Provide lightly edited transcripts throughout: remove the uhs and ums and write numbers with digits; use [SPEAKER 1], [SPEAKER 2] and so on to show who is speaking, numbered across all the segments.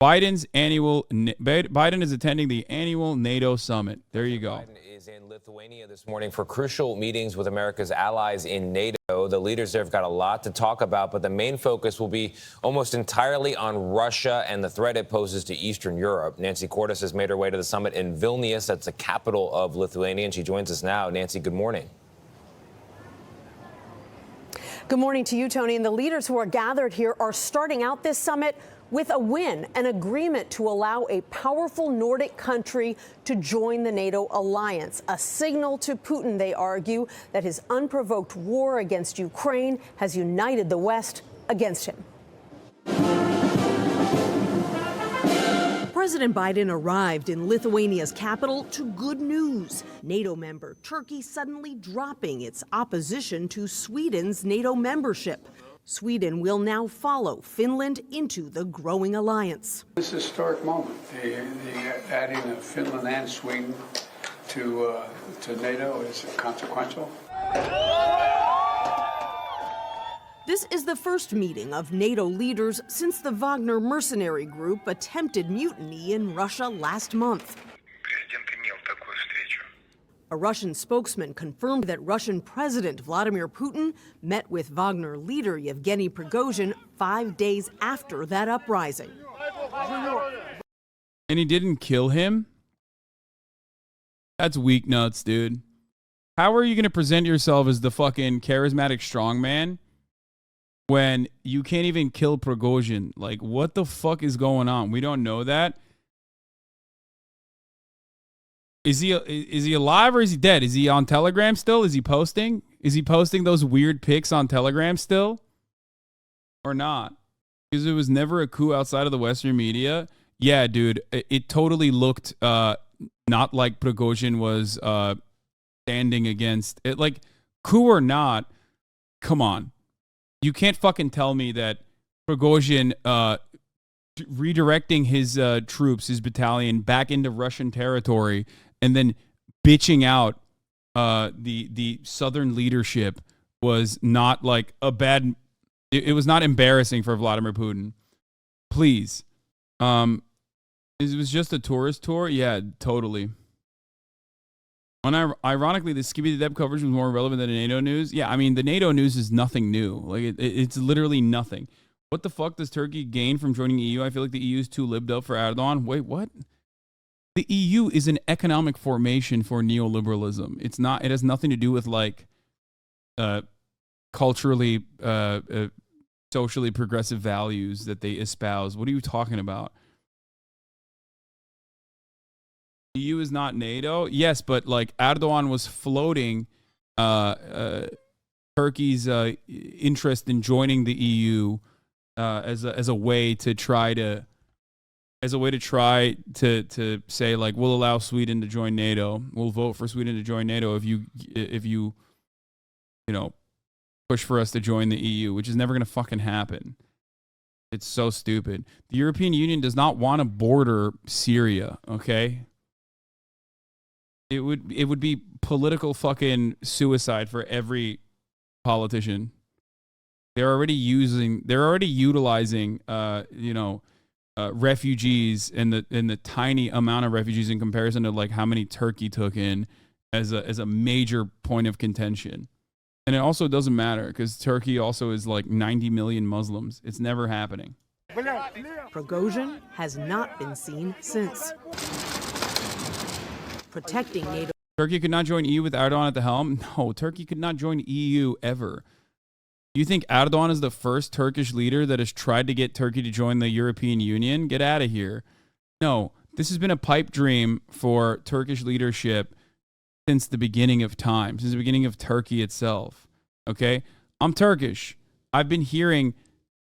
[SPEAKER 1] Biden is attending the annual NATO summit. There you go.
[SPEAKER 2] Biden is in Lithuania this morning for crucial meetings with America's allies in NATO. The leaders there have got a lot to talk about, but the main focus will be almost entirely on Russia and the threat it poses to Eastern Europe. Nancy Cordes has made her way to the summit in Vilnius. That's the capital of Lithuania, and she joins us now. Nancy, good morning.
[SPEAKER 3] Good morning to you, Tony. And the leaders who are gathered here are starting out this summit with a win, an agreement to allow a powerful Nordic country to join the NATO alliance, a signal to Putin, they argue, that his unprovoked war against Ukraine has united the West against him. President Biden arrived in Lithuania's capital to good news. NATO member Turkey suddenly dropping its opposition to Sweden's NATO membership. Sweden will now follow Finland into the growing alliance.
[SPEAKER 4] This is a historic moment. The adding of Finland and Sweden to NATO is consequential.
[SPEAKER 3] This is the first meeting of NATO leaders since the Wagner mercenary group attempted mutiny in Russia last month. A Russian spokesman confirmed that Russian President Vladimir Putin met with Wagner leader Yevgeny Prigozhin 5 days after that uprising.
[SPEAKER 1] And he didn't kill him? That's weak nuts, dude. How are you going to present yourself as the fucking charismatic strongman when you can't even kill Prigozhin? Like, what the fuck is going on? We don't know that. Is he alive or is he dead? Is he on Telegram still? Is he posting? Is he posting those weird pics on Telegram still? Or not? Because it was never a coup outside of the Western media. Yeah, dude, it totally looked not like Prigozhin was standing against it. Like, coup or not, come on. You can't fucking tell me that Prigozhin redirecting his troops, his battalion, back into Russian territory and then bitching out the Southern leadership was not like a bad... It was not embarrassing for Vladimir Putin. Please. It was just a tourist tour? Yeah, totally. Ironically, the Skippy the Deb coverage was more relevant than the NATO news. Yeah, I mean, the NATO news is nothing new. Like, it's literally nothing. What the fuck does Turkey gain from joining the EU? I feel like the EU is too libbed up for Erdogan. Wait, what? The EU is an economic formation for neoliberalism. It's not. It has nothing to do with like culturally, socially progressive values that they espouse. What are you talking about? The EU is not NATO. Yes, but like Erdogan was floating Turkey's interest in joining the EU as a way to try to say like, we'll allow Sweden to join NATO. We'll vote for Sweden to join NATO if you push for us to join the EU, which is never going to fucking happen. It's so stupid. The European Union does not want to border Syria, okay? It would be political fucking suicide for every politician. They're already utilizing refugees and the tiny amount of refugees in comparison to like how many Turkey took in as a major point of contention. And it also doesn't matter because Turkey also is like 90 million Muslims. It's never happening.
[SPEAKER 3] Prigozhin has not been seen since. Protecting NATO.
[SPEAKER 1] Turkey could not join EU with Erdogan at the helm? No, Turkey could not join EU ever. You think Erdogan is the first Turkish leader that has tried to get Turkey to join the European Union? Get out of here. No, this has been a pipe dream for Turkish leadership since the beginning of time, since the beginning of Turkey itself. Okay? I'm Turkish. I've been hearing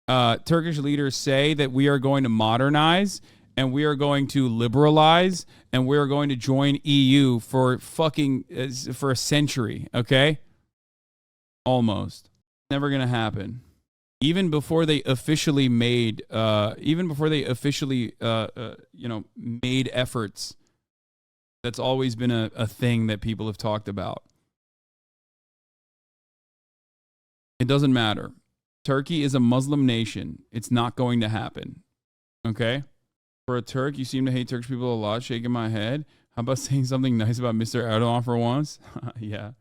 [SPEAKER 1] Turkish leaders say that we are going to modernize and we are going to liberalize and we are going to join EU for a century. Okay? Almost. Never going to happen. Even before they officially made made efforts, that's always been a thing that people have talked about. It doesn't matter. Turkey is a Muslim nation. It's not going to happen. Okay? For a Turk, you seem to hate Turkish people a lot. Shaking my head. How about saying something nice about Mr. Erdogan for once? Yeah.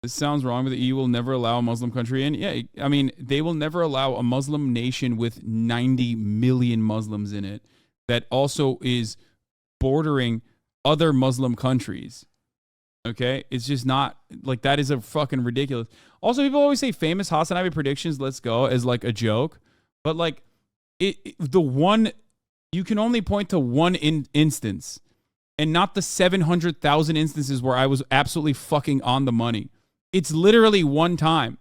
[SPEAKER 1] This sounds wrong, but the EU will never allow a Muslim country in. Yeah, I mean, they will never allow a Muslim nation with 90 million Muslims in it that also is bordering other Muslim countries. Okay? It's just not, like, that is a fucking ridiculous. Also, people always say famous Hasanabi predictions, let's go, as like a joke. But like, you can only point to one instance and not the 700,000 instances where I was absolutely fucking on the money. It's literally one time.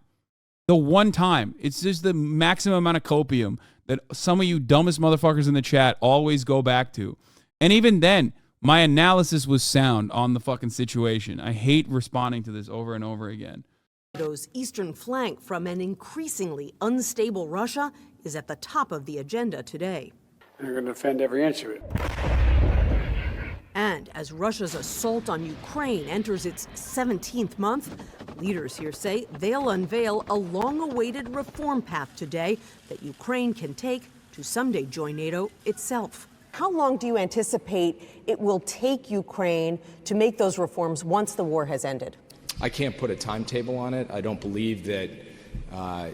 [SPEAKER 1] The one time. It's just the maximum amount of copium that some of you dumbest motherfuckers in the chat always go back to. And even then, my analysis was sound on the fucking situation. I hate responding to this over and over again.
[SPEAKER 3] NATO's eastern flank from an increasingly unstable Russia is at the top of the agenda today.
[SPEAKER 4] They're going to defend every inch of it.
[SPEAKER 3] And as Russia's assault on Ukraine enters its 17th month, leaders here say they'll unveil a long-awaited reform path today that Ukraine can take to someday join NATO itself. How long do you anticipate it will take Ukraine to make those reforms once the war has ended?
[SPEAKER 5] I can't put a timetable on it. I don't believe that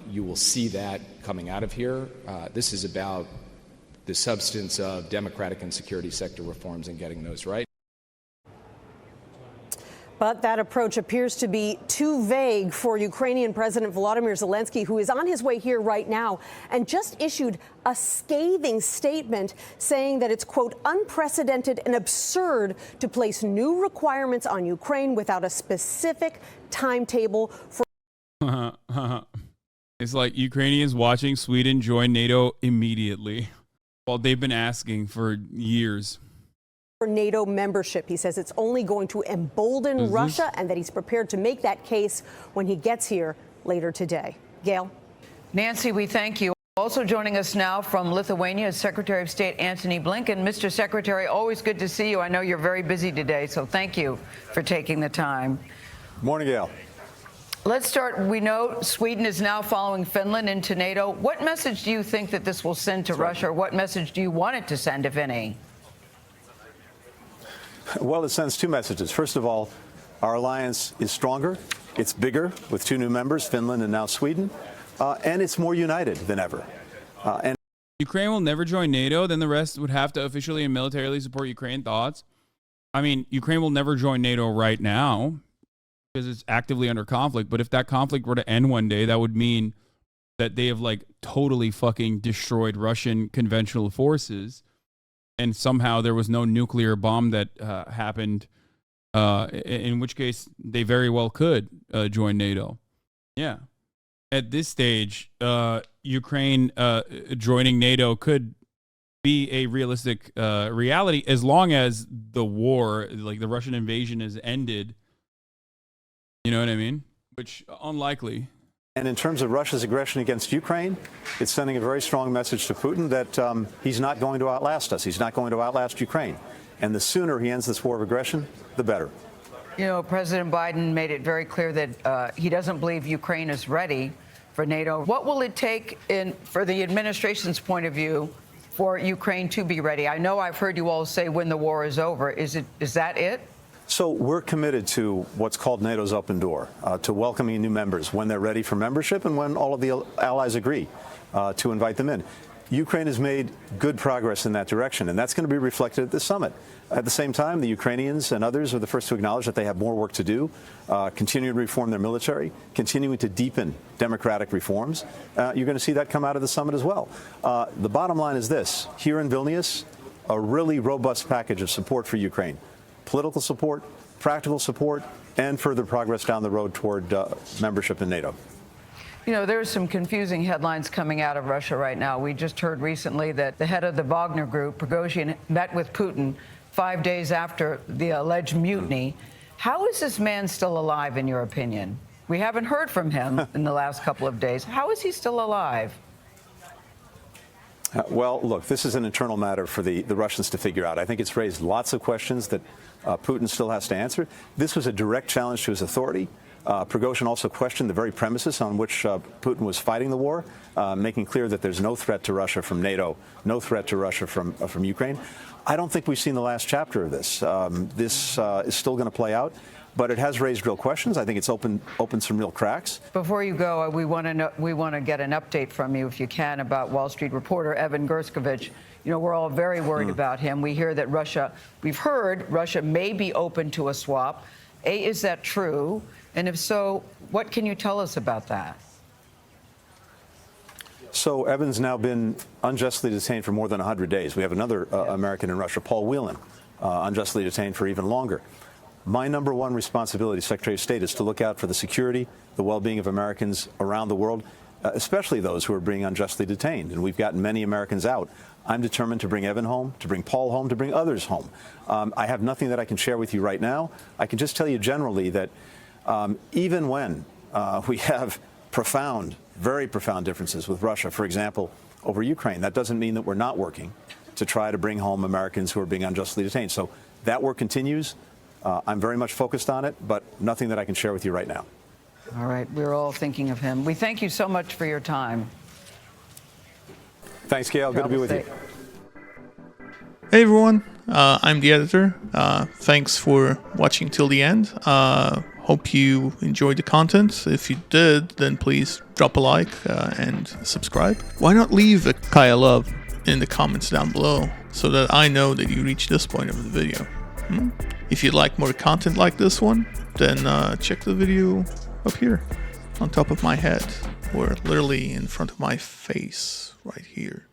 [SPEAKER 5] you will see that coming out of here. This is about the substance of democratic and security sector reforms and getting those right.
[SPEAKER 3] But that approach appears to be too vague for Ukrainian President Volodymyr Zelensky, who is on his way here right now and just issued a scathing statement saying that it's, quote, unprecedented and absurd to place new requirements on Ukraine without a specific timetable for.
[SPEAKER 1] It's like Ukrainians watching Sweden join NATO immediately. Well, they've been asking for years.
[SPEAKER 3] For NATO membership. He says it's only going to embolden Russia and that he's prepared to make that case when he gets here later today. Gail?
[SPEAKER 6] Nancy, we thank you. Also joining us now from Lithuania is Secretary of State Antony Blinken. Mr. Secretary, always good to see you. I know you're very busy today, so thank you for taking the time.
[SPEAKER 7] Morning, Gail.
[SPEAKER 6] Let's start. We know Sweden is now following Finland into NATO. What message do you think that this will send to Russia? Or what message do you want it to send, if any?
[SPEAKER 7] Well, it sends two messages. First of all, our alliance is stronger. It's bigger with two new members, Finland and now Sweden. And it's more united than ever. And
[SPEAKER 1] Ukraine will never join NATO, then the rest would have to officially and militarily support Ukraine. Thoughts? I mean, Ukraine will never join NATO right now because it's actively under conflict. But if that conflict were to end one day, that would mean that they have like totally fucking destroyed Russian conventional forces. And somehow there was no nuclear bomb that happened, in which case they very well could join NATO. Yeah. At this stage, Ukraine joining NATO could be a realistic reality as long as the war, like the Russian invasion, is ended. You know what I mean? Which unlikely.
[SPEAKER 7] And in terms of Russia's aggression against Ukraine, it's sending a very strong message to Putin that he's not going to outlast us. He's not going to outlast Ukraine. And the sooner he ends this war of aggression, the better.
[SPEAKER 6] You know, President Biden made it very clear that he doesn't believe Ukraine is ready for NATO. What will it take, for the administration's point of view, for Ukraine to be ready? I know I've heard you all say when the war is over. Is that it?
[SPEAKER 7] So we're committed to what's called NATO's open door, to welcoming new members when they're ready for membership and when all of the allies agree to invite them in. Ukraine has made good progress in that direction, and that's going to be reflected at this summit. At the same time, the Ukrainians and others are the first to acknowledge that they have more work to do, continue to reform their military, continuing to deepen democratic reforms. You're going to see that come out of the summit as well. The bottom line is this. Here in Vilnius, a really robust package of support for Ukraine. Political support, practical support, and further progress down the road toward membership in NATO.
[SPEAKER 6] You know, there's some confusing headlines coming out of Russia right now. We just heard recently that the head of the Wagner group, Prigozhin, met with Putin 5 days after the alleged mutiny. How is this man still alive, in your opinion? We haven't heard from him in the last couple of days. How is he still alive?
[SPEAKER 7] Well, look, this is an internal matter for the Russians to figure out. I think it's raised lots of questions that Putin still has to answer. This was a direct challenge to his authority. Prigozhin also questioned the very premises on which Putin was fighting the war, making clear that there's no threat to Russia from NATO, no threat to Russia from Ukraine. I don't think we've seen the last chapter of this. This is still going to play out, but it has raised real questions. I think it's opened some real cracks.
[SPEAKER 6] Before you go, we want to get an update from you, if you can, about Wall Street reporter Evan Gershkovich. You know, we're all very worried about him. We hear that we've heard Russia may be open to a swap. Is that true? And if so, what can you tell us about that?
[SPEAKER 7] So Evan's now been unjustly detained for more than 100 days. We have another American in Russia, Paul Whelan, unjustly detained for even longer. My number one responsibility, Secretary of State, is to look out for the security, the well-being of Americans around the world, especially those who are being unjustly detained. And we've gotten many Americans out. I'm determined to bring Evan home, to bring Paul home, to bring others home. I have nothing that I can share with you right now. I can just tell you generally that even when we have very profound differences with Russia, for example, over Ukraine, that doesn't mean that we're not working to try to bring home Americans who are being unjustly detained. So that work continues. I'm very much focused on it, but nothing that I can share with you right now.
[SPEAKER 6] All right. We're all thinking of him. We thank you so much for your time.
[SPEAKER 7] Thanks, Gail. Good to be with you.
[SPEAKER 8] Hey, everyone. I'm the editor. Thanks for watching till the end. Hope you enjoyed the content. If you did, then please drop a like and subscribe. Why not leave a Kaya love in the comments down below so that I know that you reached this point of the video? If you'd like more content like this one, then check the video up here on top of my head, or literally in front of my face right here.